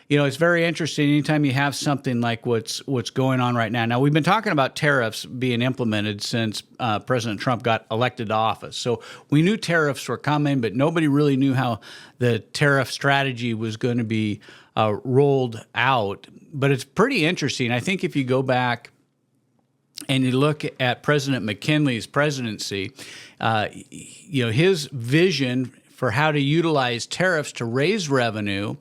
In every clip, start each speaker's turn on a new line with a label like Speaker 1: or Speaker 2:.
Speaker 1: It's very interesting anytime you have something like what's going on right now. Now, we've been talking about tariffs being implemented since President Trump got elected to office. So we knew tariffs were coming, but nobody really knew how the tariff strategy was going to be rolled out. But it's pretty interesting. I think if you go back and you look at President McKinley's presidency, his vision for how to utilize tariffs to raise revenue,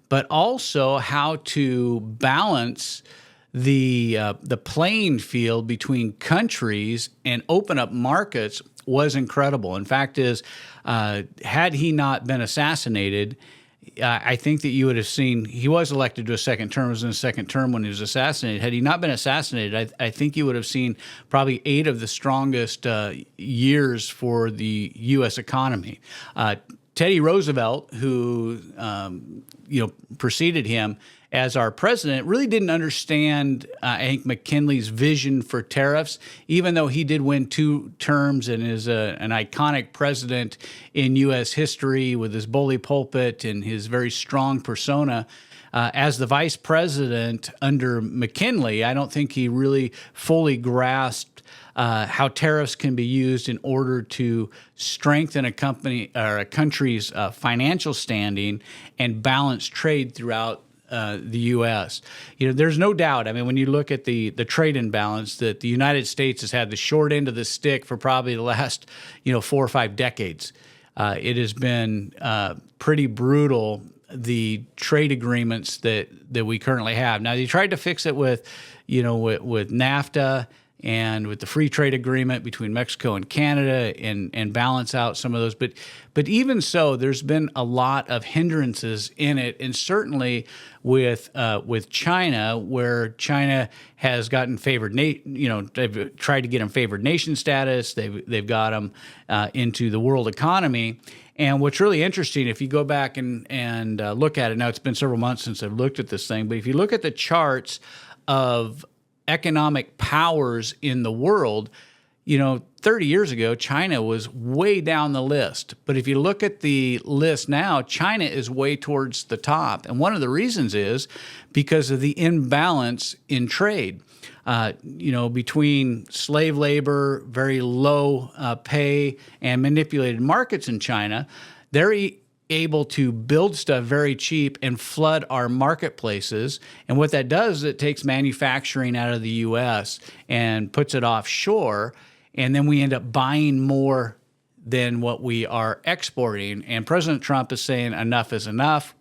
Speaker 1: but also how to balance the playing field between countries and open up markets was incredible. In fact, had he not been assassinated, I think that you would have seen he was elected to a second term. It was in his second term when he was assassinated. Had he not been assassinated, I think you would have seen probably 8 of the strongest years for the U.S. economy. Teddy Roosevelt, who preceded him as our president, really didn't understand, I think, McKinley's vision for tariffs, even though he did win 2 terms and is an iconic president in U.S. history with his bully pulpit and his very strong persona. As the vice president under McKinley, I don't think he really fully grasped how tariffs can be used in order to strengthen a company or a country's financial standing and balance trade throughout the U.S. There's no doubt. I mean, when you look at the trade imbalance, that the United States has had the short end of the stick for probably the last 4 or 5 decades. It has been pretty brutal, the trade agreements that we currently have. Now, they tried to fix it with NAFTA and with the free trade agreement between Mexico and Canada and balance out some of those. But even so, there's been a lot of hindrances in it, and certainly with China, where China has gotten favored, they've tried to get them favored nation status. They've got them into the world economy. And what's really interesting, if you go back and look at it, now it's been several months since I've looked at this thing, but if you look at the charts of economic powers in the world, 30 years ago, China was way down the list. But if you look at the list now, China is way towards the top. And one of the reasons is because of the imbalance in trade. Between slave labor, very low pay, and manipulated markets in China, they're able to build stuff very cheap and flood our marketplaces. And what that does is it takes manufacturing out of the U.S. and puts it offshore, and then we end up buying more than what we are exporting. And President Trump is saying enough is enough.